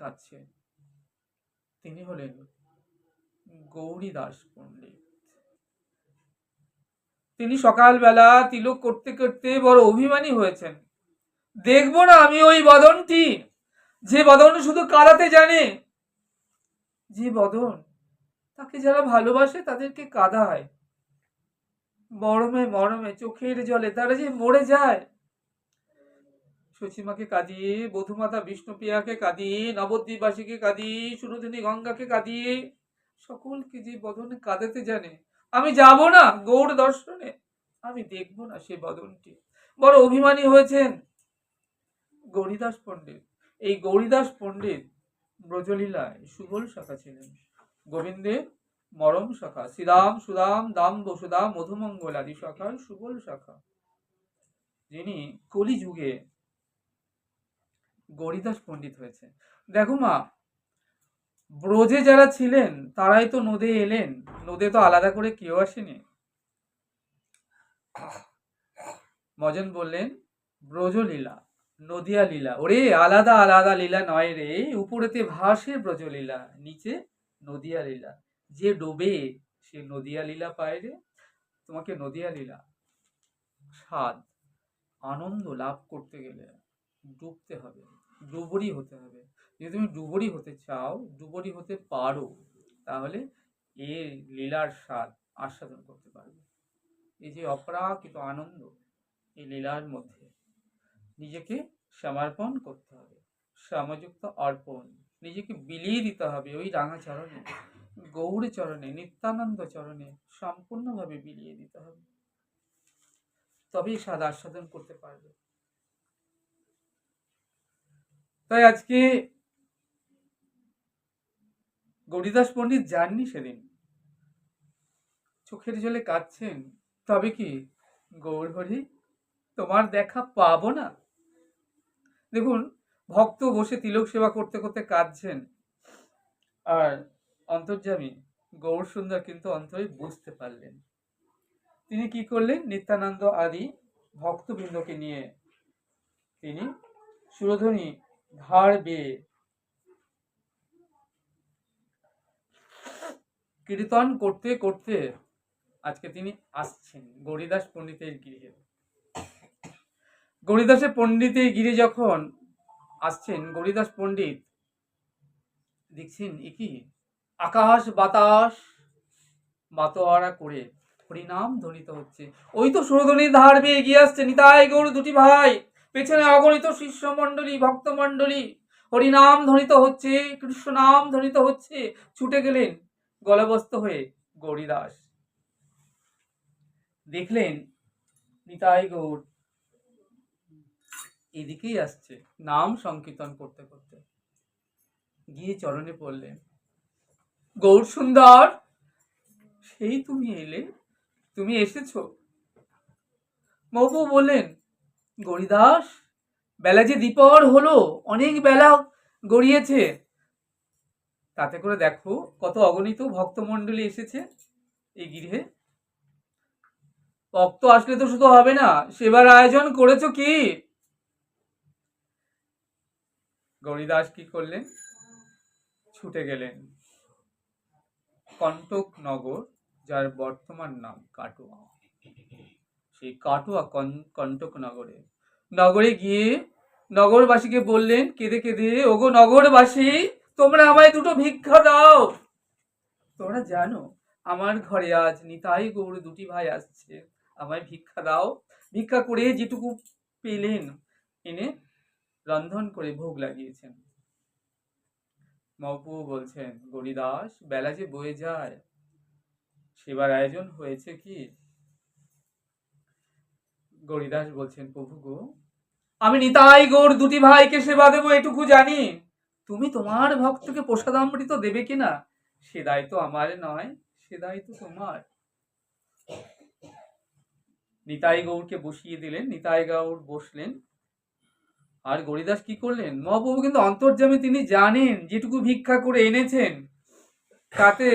কাঁদছে। তিনি হলেন গৌরীদাস পণ্ডিত। তিনি সকালবেলা তিলক করতে করতে বড় অভিমানী হয়েছেন। দেখবো না আমি ওই বদনটি, যে বদন শুধু কাঁদাতে জানে, যে বদন তাকে যারা ভালোবাসে তাদেরকে কাঁদায়, মরমে মরমে চোখের জলে তারা যে মরে যায়। শচীমাকে কাঁদিয়ে, বধুমাতা বিষ্ণুপ্রিয়াকে কাঁদিয়ে, নবদ্বীপবাসীকে কাঁদিয়ে, সুরধিনী গঙ্গাকে কাঁদিয়ে, সকলকে যে বদনে কাঁদাতে জানে, আমি যাব না গৌড় দর্শনে, আমি দেখব না সে বদনটি। বড় অভিমানী হয়েছেন গৌরীদাস পণ্ডিত। এই গৌরীদাস পণ্ডিত ব্রজলীলায় সুবল শাখা ছিলেন, গোবিন্দের মরম শাখা, শ্রীরাম সুদাম দাম বসুদা মধুমঙ্গল আদি শাখার সুবল শাখা, যিনি কলিযুগে গৌরীদাস পণ্ডিত হয়েছে। দেখো মা, ব্রজে যারা ছিলেন তারাই তো নদে এলেন, নদে তো আলাদা করে কেউ আসেনি। মজন বললেন ব্রজলীলা, নদিয়া লীলা, ওরে আলাদা আলাদা লীলা নয় রে, উপরেতে ভাসে ব্রজলীলা, নিচে নদিয়া লীলা, যে ডোবে সে নদিয়া লীলা পায় রে। তোমাকে নদিয়া লীলা স্বাদ আনন্দ লাভ করতে গেলে ডুবতে হবে, ডুবুরি হতে হবে। যদি তুমি ডুবুরি হতে চাও, ডুবুরি হতে পারো, তাহলে এই লীলার স্বাদ আস্বাদন করতে পারবে। এই যে অপ্রাকৃত আনন্দ, এই লীলার মধ্যে নিজেকে সমর্পণ করতে হবে, সমযুক্ত অর্পণ, নিজেকে বিলিয়ে দিতে হবে ওই রাঙা চরণে, গৌর চরণে, নিত্যানন্দ চরণে সম্পূর্ণভাবে বিলিয়ে দিতে হবে, তবেই স্বাদ আস্বাদন করতে পারবে। তাই আজকে গৌরীদাস পণ্ডিত যাননি সেদিন, চোখের জলে কাঁদছেন, তবে কি গৌর হরি তোমার দেখা পাবো না? দেখুন, ভক্ত বসে তিলক সেবা করতে করতে কাঁদছেন, আর অন্তর্যামী গৌর সুন্দর কিন্তু অন্তরে বুঝতে পারলেন। তিনি কি করলেন, নিত্যানন্দ আদি ভক্তবৃন্দকে নিয়ে তিনি সুরধনী ধার বেয়ে কীর্তন করতে করতে আজকে তিনি আসছেন গৌরীদাস পণ্ডিতের গৃহে। গৌরীদাসের পণ্ডিতের গৃহে যখন আসছেন, গৌরীদাস পণ্ডিত দেখছেন একই আকাশ বাতাস মাতোয়ারা করে হরিনাম ধ্বনিত হচ্ছে। ওই তো সুরধনীর ধার বেয়ে এগিয়ে আসছে নিতাই গৌর দুটি ভাই, পেছনে অগণিত শিষ্য মন্ডলী, ভক্ত মন্ডলী, হরিনাম ধ্বনিত হচ্ছে, কৃষ্ণ নাম ধ্বনিত হচ্ছে। ছুটে গেলেন গলবস্ত হয়ে গৌরীদাস, দেখলেন নিতাই গৌর এদিকেই আসছে নাম সংকীর্তন করতে করতে, গিয়ে চরণে পড়লেন, গৌর সুন্দর সেই তুমি এলে, তুমি এসেছো? মহাপ্রভু বললেন, গৌরীদাস বেলা যে দ্বিপহর হলো, অনেক বেলা গড়িয়েছে, তাতে করে দেখো কত অগণিত ভক্তমণ্ডলী এসেছে এই গৃহে। ভক্ত আসলে তো শুধু হবে না, সেবার আয়োজন করেছো কি? গৌরীদাস কি করলেন, ছুটে গেলেন কণ্টক নগর, যার বর্তমান নাম কাটোয়া, সেই কাটোয়া কণ্টক নগরে গিয়ে নগরবাসীকে বললেন কেঁদে কেঁদে, ওগো নগরবাসী, তোমরা আমায় দুটো ভিক্ষা দাও। তোমরা জানো আমার ঘরে আজ নিতাই গৌর দুটি ভাই আসছে, আমায় ভিক্ষা দাও। ভিক্ষা করে যেটুকু পেলেন এনে রন্ধন করে ভোগ লাগিয়েছেন। মহাপ্রভু বলছেন, গৌরীদাস বেলা যে বয়ে যায়, সেবার আয়োজন হয়েছে কি? গৌরীদাস বলছেন, প্রভু গো, আমি নিতাই গৌর দুটি ভাইকে সেবা দেবো এটুকু জানি, তুমি তোমার ভক্তকে প্রসাদামৃত দেবে কিনা সে দায়িত্ব আমার নয়, সে দায়িত্ব তোমার। নিতাই গৌরকে বসিয়ে দিলেন, নিতাই গৌর বসলেন। আর গৌরীদাস কি করলেন, মহাপ্রভু কিন্তু অন্তর্যামী, তিনি জানেন যেটুকু ভিক্ষা করে এনেছেন তাতে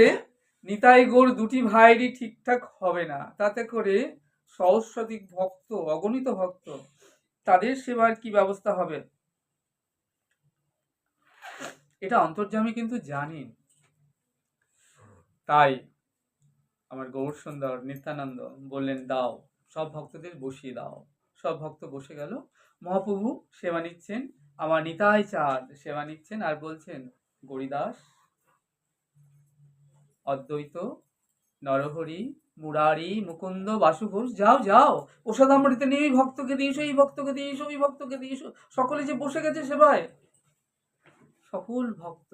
নিতাই গৌর দুটি ভাইরই ঠিকঠাক হবে না, তাতে করে সহস্রাধিক ভক্ত, অগণিত ভক্ত, তাদের সেবার কি ব্যবস্থা হবে? এটা অন্তর্যামী কিন্তু জানেন। তাই আমার গৌর সুন্দর নিত্যানন্দ বললেন, দাও, সব ভক্তদের বসিয়ে দাও। সব ভক্ত বসে গেল। মহাপ্রভু সেবা নিচ্ছেন, আমার নিতাই চাঁদ সেবা নিচ্ছেন, আর বলছেন, গরিদাস, অদ্বৈত, নরহরি, মুরারি, মুকুন্দ, বাসু ঘোষ, যাও যাও, প্রসাদামৃতে নিয়ে ওই ভক্তকে দিয়েছো, এই ভক্তকে দিয়েছো, ওই ভক্তকে দিয়েছো। সকলে যে বসে গেছে সেবায়, সকল ভক্ত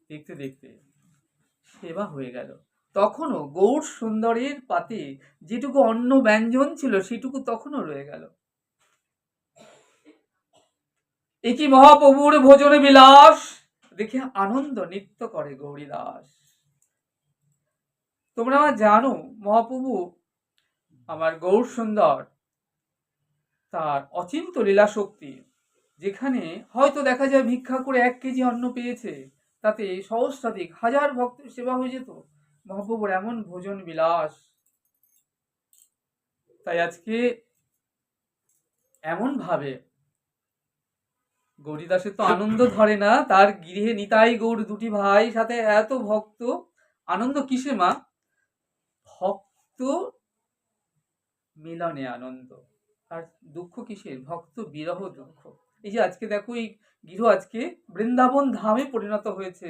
দেখতে দেখতে সেবা হয়ে গেল। তখনও গৌর সুন্দরের পাতে যেটুকু অন্ন ব্যঞ্জন ছিল সেটুকু তখনও রয়ে গেল। একই মহাপ্রভুর ভোজনে বিলাস দেখে আনন্দ নৃত্য করে গৌরীদাস। তোমরা জানো মহাপ্রভু আমার গৌর সুন্দর তার অচিন্ত লীলা শক্তি, যেখানে হয়তো দেখা যায় ভিক্ষা করে 1 কেজি অন্ন পেয়েছে, তাতে সহস্রাধিক হাজার ভক্তের সেবা হয়ে যেত। মহাপ্রভুর এমন ভোজন বিলাস। তাই আজকে এমন ভাবে গৌরীদাসের তো আনন্দ ধরে না, তার গৃহে নিতাই গৌর দুটি ভাই, সাথে এত ভক্ত। আনন্দ কিসে মা? ভক্ত মিলনে আনন্দ। আর দুঃখ কিসের? ভক্ত বিরহ দুঃখ। এই যে আজকে দেখো, এই গৃহ আজকে বৃন্দাবন ধামে পরিণত হয়েছে।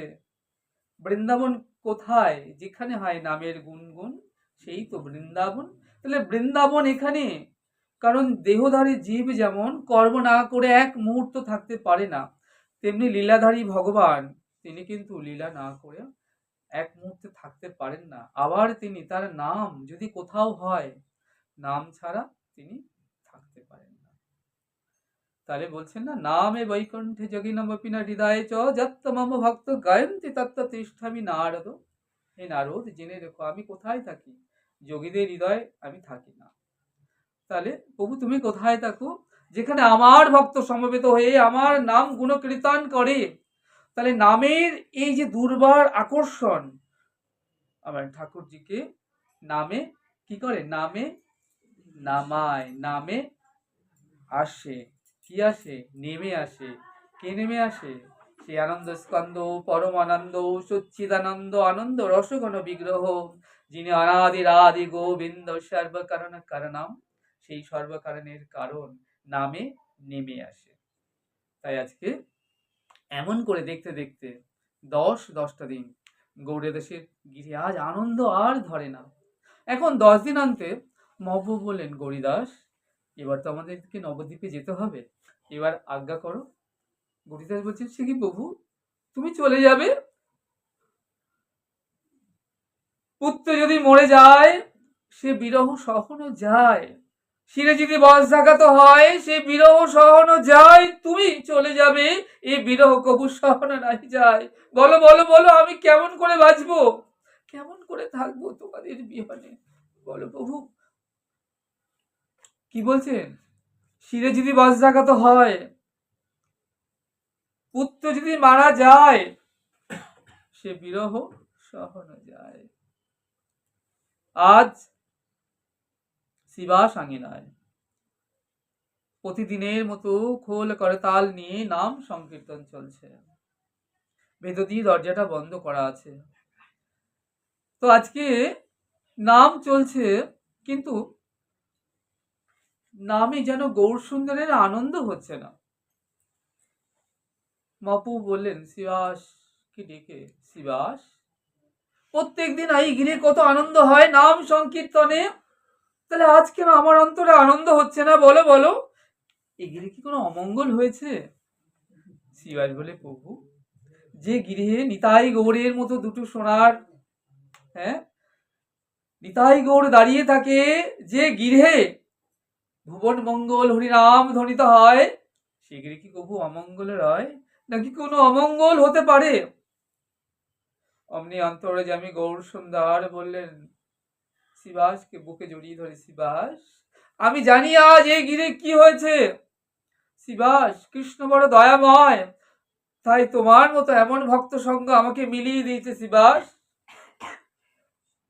বৃন্দাবন কোথায়? যেখানে হয় নামের গুনগুন, সেই তো বৃন্দাবন। তাহলে বৃন্দাবন এখানে, কারণ দেহধারী জীব যেমন কর্ম না করে 1 মুহূর্ত থাকতে পারে না, তেমনি লীলাধারী ভগবান, তিনি কিন্তু লীলা না করে 1 মুহূর্তে থাকতে পারেন না। আবার তিনি, তার নাম যদি কোথাও হয়, নাম ছাড়া তিনি থাকতে পারেন না। তাহলে বলছেন না, নামে বৈকুণ্ঠে যোগিনমপি না হৃদয়ে চ যত্ত মম ভক্ত গায়ন্তি তত্ত্ব তিষ্ঠামি নারদ। হে নারদ, জেনে রেখো আমি কোথায় থাকি? যোগীদের হৃদয়ে আমি থাকি না। তাহলে প্রভু তুমি কোথায় থাকো? যেখানে আমার ভক্ত সমবেত হয়ে আমার নাম গুণকীর্তন করে। তাহলে নামের এই যে দুর্বার আকর্ষণ, আমার ঠাকুরজিকে নামে কি করে? নামে নামায়, নামে আসে। কি আসে? নেমে আসে। কে নেমে আসে? সে আনন্দ স্কন্দ, পরম আনন্দ, সচ্চিদানন্দ, আনন্দ রসঘন বিগ্রহ, যিনি অনাদির আদি গোবিন্দ সর্বকারণ কারণম, সেই সর্বকারণের কারণ নামে নেমে আসে। তাই আজকে এমন করে দেখতে দেখতে 10টা দিন গৌড়দেশের গিরি আজ আনন্দ আর ধরে না। এখন 10 দিন আনতে মহাপ্রভু বললেন, গৌরীদাস, এবার তো আমাদেরকে নবদ্বীপে যেতে হবে, এবার আজ্ঞা করো। গৌরীদাস বলছেন, সে কি প্রভু, তুমি চলে যাবে? পুত্র যদি মরে যায় সে বিরহ সহনও যায়, শিরে যদি বজ্রাঘাত হয় সে বিরহ সহনও যায়, তুমি চলে যাবে এ বিরহ কবু সহন নাই যায়। বলো বলো বলো, আমি কেমন করে বাঁচবো, কেমন করে থাকবো তোমাদের বিহনে? বলো প্রভু। কি বলছেন? শিরে যদি বজ্রাঘাত হয়, পুত্র যদি মারা যায়, সে বিরহ সহন যায়। আজ শিবাস আঙিনায় প্রতিদিনের মতো খোল করতাল নিয়ে নাম সংকীর্তন চলছে। ভেতর দরজাটা বন্ধ করা আছে। তো আজকে নাম চলছে, কিন্তু নামে যেন গৌর সুন্দরের আনন্দ হচ্ছে না। মাপু বললেন, শিবাস কি ডেকে, শিবাস, প্রত্যেকদিন এই গিরে কত আনন্দ হয় নাম সংকীর্তনে, তাহলে আজ কেন আমার অন্তরে আনন্দ হচ্ছে না? বলো বলো, এই গিরে কি কোনো অমঙ্গল হয়েছে? শিবাস বলে, প্রভু, যে গৃহে নিতাই গৌরের মতো দুটো সোনার, হ্যাঁ, নিতাই গৌর দাঁড়িয়ে থাকে, যে গৃহে ভুবন মঙ্গল হরিনাম ধ্বনিত হয়, সে গৃহে কি কবু অমঙ্গলের হয়? নাকি কোনো অমঙ্গল হতে পারে? অমনি অন্তরে যে আমি গৌর সুন্দর বললেন, শিবাসকে বুকে জড়িয়ে ধরে, শিবাস, আমি জানি আজ এই গৃহে কি হয়েছে। শিবাস, কৃষ্ণ বড় দয়াময়, তাই তোমার মতো এমন ভক্ত সঙ্গ আমাকে মিলিয়ে দিয়েছে। শিবাস,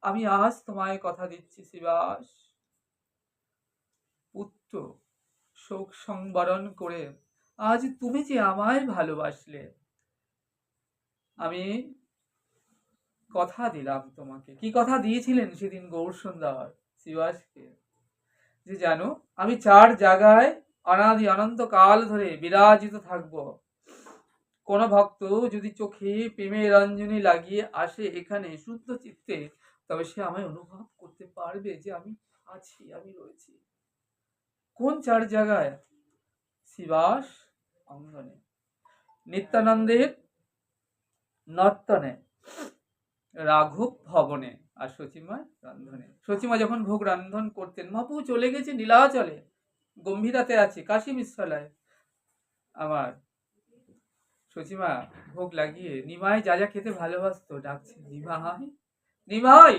আমি আজ তোমায় কথা দিচ্ছি, শিবাস, পুত্র শোক সংবরণ করে আজ তুমি যে আমায় ভালোবাসলে, আমি কথা দিলাম তোমাকে। কি কথা দিয়েছিলেন সেদিন গৌরসুন্দর শিবাসকে? যে জানো, আমি 4 জায়গায় অনাদি অনন্ত কাল ধরে বিরাজিত থাকব। কোন ভক্ত যদি চোখে প্রেমের রঞ্জনী লাগিয়ে আসে এখানে শুদ্ধ চিত্তে, তবে সে আমায় অনুভব করতে পারবে যে আমি আছি, আমি রয়েছি। কোন 4 জায়গায়? শিবাস অঙ্গনে, নিত্যানন্দের নর্তনে, রাঘব ভবনে, আর সচিমার রন্ধনে। সচিমা যখন ভোগ রন্ধন করতেন, মহাপ্রভু চলে গেছে নীলাচলে, গম্ভীরাতে আছে কাশী বিশ্বলায়। আমার সচিমা ভোগ লাগিয়ে নিমাই যা যা খেতে ভালোবাসতো ডাকছে, নিমাই নিমাই।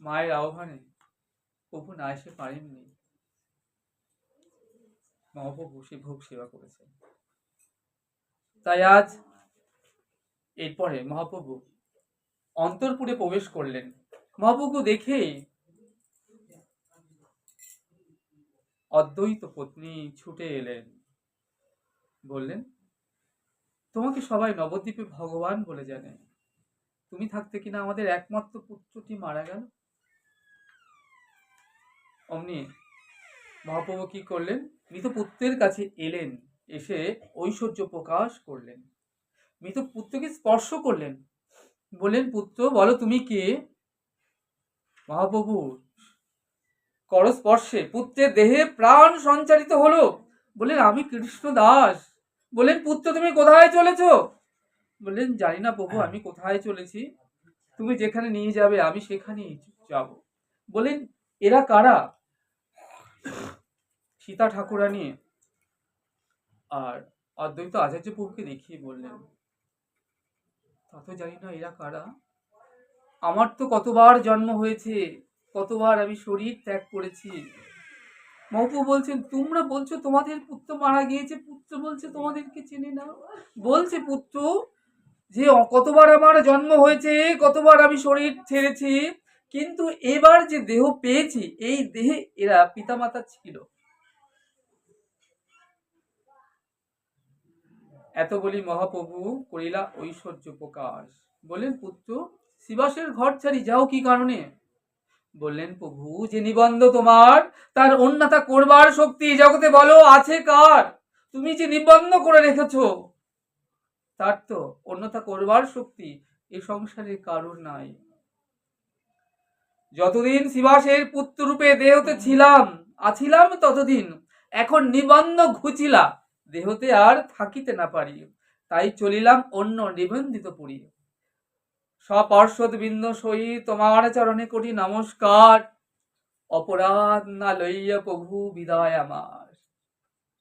মায়ের আহ্বানে প্রভু না এসে পারেননি। মহাপ্রভু সে ভোগ সেবা করেছেন। তাই আজ এরপরে মহাপ্রভু অন্তরপুরে প্রবেশ করলেন। মহাপ্রভু দেখে অদ্বৈত পত্নী ছুটে এলেন, বললেন, তোমাকে সবাই নবদ্বীপে ভগবান বলে জানে, তুমি থাকতে কিনা আমাদের একমাত্র পুত্রটি মারা গেল। অমনি মহাপ্রভু কি করলেন? মৃত পুত্রের কাছে এলেন, এসে ঐশ্বর্য প্রকাশ করলেন, মৃত পুত্রকে স্পর্শ করলেন, বললেন, পুত্র বলো তুমি কে? মহাপ্রভু করস্পর্শে পুত্রের দেহে প্রাণ সঞ্চারিত হলো। বললেন, আমি কৃষ্ণ দাস। বললেন, পুত্র তুমি কোথায় চলেছ? বললেন, জানি না প্রভু আমি কোথায় চলেছি, তুমি যেখানে নিয়ে যাবে আমি সেখানেই যাব। বললেন, এরা কারা? সীতা ঠাকুরানী আর অদ্বৈত আচার্য প্রভুকে দেখিয়ে বললেন, তা তো জানি না এরা কারা। আমার তো কতবার জন্ম হয়েছে, কতবার আমি শরীর ত্যাগ করেছি। মহাপ্রভু বলছেন, তোমরা বলছো তোমাদের পুত্র মারা গিয়েছে, পুত্র বলছে তোমাদেরকে চেনে না। বলছে পুত্র যে কতবার আমার জন্ম হয়েছে, কতবার আমি শরীর ছেড়েছি, কিন্তু এবার যে দেহ পেয়েছি এই দেহে এরা পিতামাতা ছিল। এত বলি মহাপ্রভু করিলা ঐশ্বর্য প্রকাশ। বললেন, পুত্র শিবাসের ঘর ছাড়ি যাও কি কারণে? বললেন, প্রভু যে নিবন্ধ তোমার তার অন্যথা করবার শক্তি জগতে বলো আছে কার? তুমি যে নিবন্ধ করে রেখেছ তার তো অন্যথা করবার শক্তি এ সংসারে কারোর নাই। যতদিন শিবাসের পুত্র রূপে দেহতে ছিলাম আছিলাম ততদিন, এখন নিবন্ধ ঘুচিলা দেহতে আর থাকিতে না পারি, তাই চলিলাম অন্য নিবন্ধিত পুরী। সপার্শ্বদ বৃন্দ সহিত তোমার চরণে কোটি নমস্কার, অপরাধ না লইয়া প্রভু বিদায় আমার।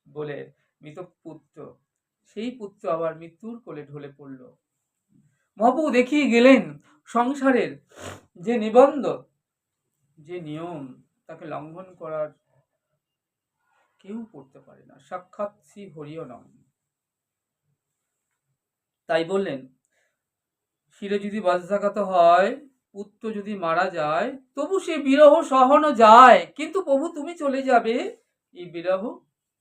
বলে মৃত পুত্র, সেই পুত্র আবার মৃত্যুর কোলে ঢলে পড়ল। মহাপ্রভু দেখিয়ে গেলেন সংসারের যে নিবন্ধ, যে নিয়ম, তাকে লঙ্ঘন করার কেউ করতে পারে না, সাক্ষাৎ শ্রী হরিও নাম। তাই বললেন, শিরে যদি বজ্রাঘাত হয়, পুত্র যদি মারা যায়, তবু সে বিরহ সহন যায়, কিন্তু প্রভু তুমি চলে যাবে, এই বিরহ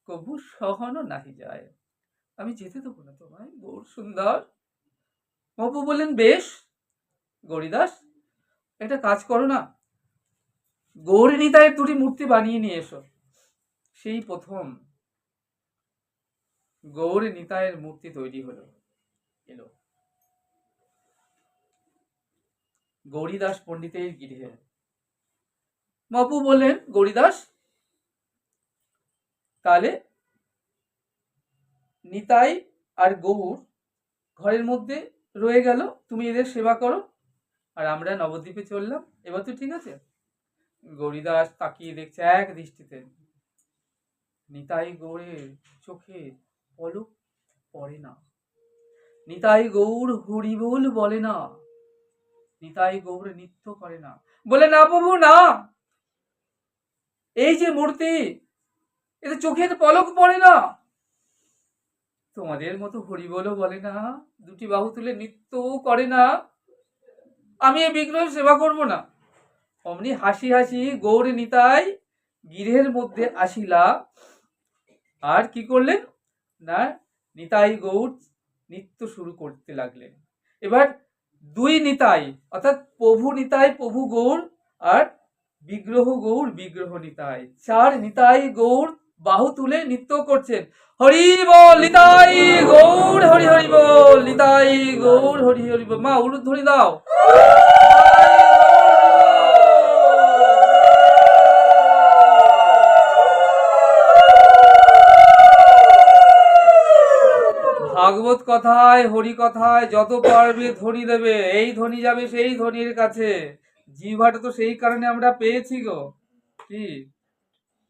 কবু সহন নাহি যায়। আমি যেতে দেবো না তোমায় গৌর সুন্দর। মহাপ্রভু বললেন, বেশ গৌরীদাস, একটা কাজ করো না, গৌরী নিতাইয়ের 2টি মূর্তি বানিয়ে নিয়ে এসো। সেই প্রথম গৌরী নিতাইয়ের মূর্তি তৈরি হলো, এলো গৌরীদাস পণ্ডিতের গৃহে। মহাপ্রভু বললেন, গৌরীদাস তাহলে নিতাই আর গৌর ঘরের মধ্যে রয়ে গেল, তুমি এদের সেবা করো, আর আমরা নবদ্বীপে চললাম, এবার তো ঠিক আছে। গৌরীদাস তাকিয়ে দেখছে এক দৃষ্টিতে, নিতাই গৌরের চোখে পলক পড়ে না, নিতাই গৌর হরিবোল বলে না, নিতাই গৌর নৃত্য করে না। বলে, না প্রভু না, এই যে মূর্তি এতে চোখের পলক পড়ে না, তোমাদের মতো হরিবোলও বলে না, 2টি বাহু তুলে নৃত্যও করে না, আমি এই বিগ্রহ সেবা করব না। অমনি হাসি হাসি গৌর নিতাই গৃহের মধ্যে আসিলা, আর কি করলেন না, নিতাই গৌর নৃত্য শুরু করতে লাগলেন। এবার দুই নিতাই অর্থাৎ প্রভু নিতাই প্রভু গৌর আর বিগ্রহ গৌর বিগ্রহ নিতাই, চার নিতাই গৌর বাহু তুলে নৃত্য করছেন। হরি বল নিতাই গৌর, হরি হরি বল নিতাই গৌর, হরি হরি বল। মা উলুধ্বনি দাও। ভাগবত কথায় হরি কথায় যত পারবে ধ্বনি দেবে, এই ধ্বনি যাবে সেই ধ্বনির কাছে। জিহ্বাটা তো সেই কারণে আমরা পেয়েছি গো, কি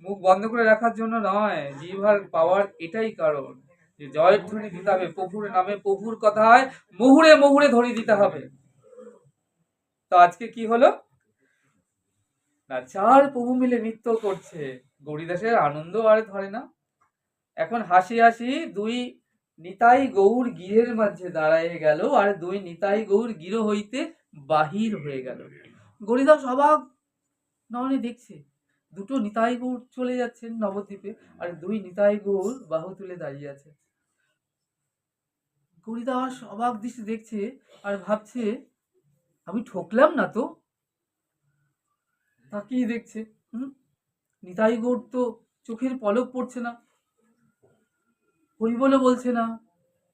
মুখ বন্ধ করে রাখার জন্য নয়, জিহ্বার পাওয়ার এটাই কারণ যে জয়ের ধ্বনি দিতে হবে প্রভুর নামে, প্রভুর কথায় মুহুরে মুহুরে ধ্বনি দিতে হবে। তো আজকে কি হলো না, চার প্রভু মিলে নৃত্য করছে। গৌরীদাসের আনন্দ আর ধরে না। এখন হাসি হাসি দুই নিতাই গৌর গৃহের মাঝে দাঁড়ায় গেল, আর দুই নিতাই গৌর গৃহ হইতে বাহির হয়ে গেল। গৌরীদাস অবাক নয়নে দেখছে দুটো নিতাই গৌর চলে যাচ্ছেন নবদ্বীপে, আর দুই নিতাই গৌর বাহু তুলে দাঁড়িয়ে আছে। গৌরীদাস অবাক দৃষ্টি দেখছে আর ভাবছে আমি ঠকলাম না তো। তাকিয়ে দেখছে নিতাই গৌর তো চোখের পলক পড়ছে না, হরি বলে বলছে না,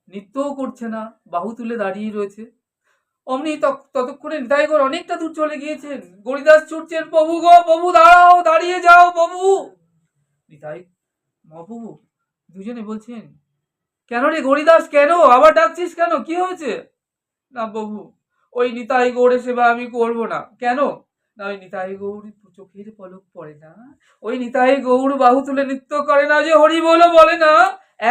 নৃত্যও করছে না, বাহু তুলে দাঁড়িয়ে রয়েছে। অমনি ততক্ষণে নিতাই গৌর অনেকটা দূর চলে গিয়েছেন। গৌরীদাস ছুটছেন, প্রভু গো প্রভু দাঁড়াও, দাঁড়িয়ে যাও প্রভু। নিতাই মহাপ্রভু দুজনে বলছেন, কেন রে গৌরীদাস, কেন আবার ডাকছিস, কেন কি হয়েছে? না প্রভু, ওই নিতাই গৌড়ের সেবা আমি করব না। কেন? না ওই নিতাই গৌর চোখের পলক পড়ে না, ওই নিতাই গৌর বাহু তুলে নৃত্য করে না, যে হরি বলে না।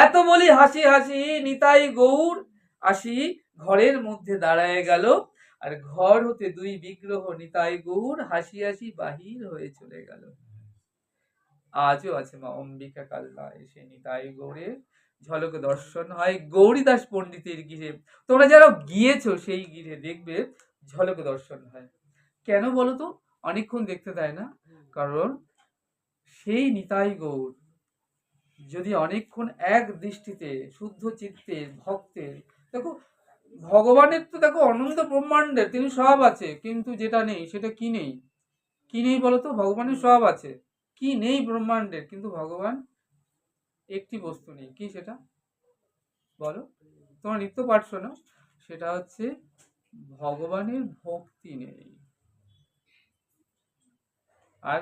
এত বলি হাসি হাসি নিতাই গৌর আসি ঘরের মধ্যে দাঁড়ায় গেল, আর ঘর হতে দুই বিগ্রহ নিতাই গৌর হাসি হাসি বাহির হয়ে চলে গেল। আজও আছে মা অম্বিকা কাল্লা এসে নিতাই গৌরের ঝলক দর্শন হয় গৌরীদাস পণ্ডিতের গৃহে। তোমরা যারা গিয়েছো সেই গৃহে দেখবে ঝলক দর্শন হয়। কেন বলো তো অনেকক্ষণ দেখতে দেয় না? কারণ সেই নিতাই গৌর যদি অনেকক্ষণ এক দৃষ্টিতে শুদ্ধ চিত্তের ভক্তের, দেখো ভগবানের তো দেখো অনন্ত ব্রহ্মাণ্ডের তিনি সব আছে, কিন্তু যেটা নেই সেটা কি নেই? কি নেই বলতো? ভগবানের সব আছে, কি নেই ব্রহ্মাণ্ডের? কিন্তু ভগবান একটি বস্তু নেই। কি সেটা বলো? তোমার নিত্য পাঠ শোনো, সেটা হচ্ছে ভগবানের ভক্তি নেই। আর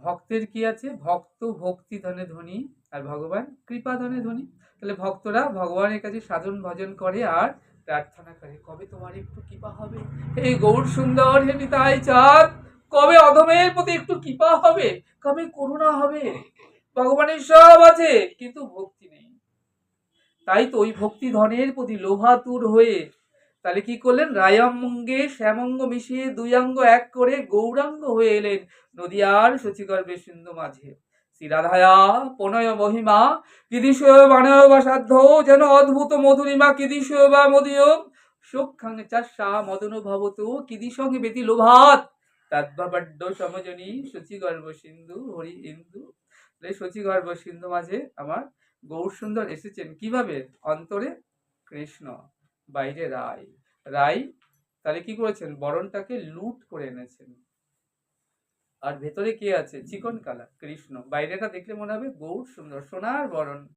ভক্তের কি আছে? ভক্ত ভক্তি ধনে ধনী, আর ভগবান কৃপা ধনে ধনী। তাহলে ভক্তরা ভগবানের কাছে সাধন ভজন করে আর প্রার্থনা করে, কবে তোমার একটু কৃপা হবে হে গৌর সুন্দর, হে নিতাই চাঁদ, কবে অধমের প্রতি একটু কৃপা হবে, কবে করুণা হবে। ভগবানের সব আছে কিন্তু ভক্তি নেই। তাই তো ওই ভক্তি ধনের প্রতি লোভাতুর হয়ে তাহলে কি করলেন? রায়াঙ্গে শ্যামঙ্গ মিশিয়ে দুই অঙ্গ এক করে গৌরাঙ্গ হয়ে এলেন নদিয়ার শচীগর্ভে সিন্ধু মাঝে। শ্রীরাধায়া প্রণয় মহিমা কিদিশয় বানয় বা সাধ্য, যেন অদ্ভুত মধুরিমা কিদিশয় বা মদীয় সক্ষাং চাষা মদন ভবত কিদিসঙ্গে বেতি লোভাত তদ্ভাবড্ড সমজনী শচীগর্ভ সিন্ধু হরি ইন্দু। শচীগর্ভ সিন্ধু মাঝে আমার গৌর সুন্দর এসেছেন কিভাবে? অন্তরে কৃষ্ণ, বাইরে রাই। রাই তাহলে কি করেছেন? বরণটাকে লুট করে এনেছেন, আর ভেতরে কে আছে? চিকন কালা কৃষ্ণ। বাইরেটা দেখলে মনে হবে গৌর সুন্দর সোনার বরণ।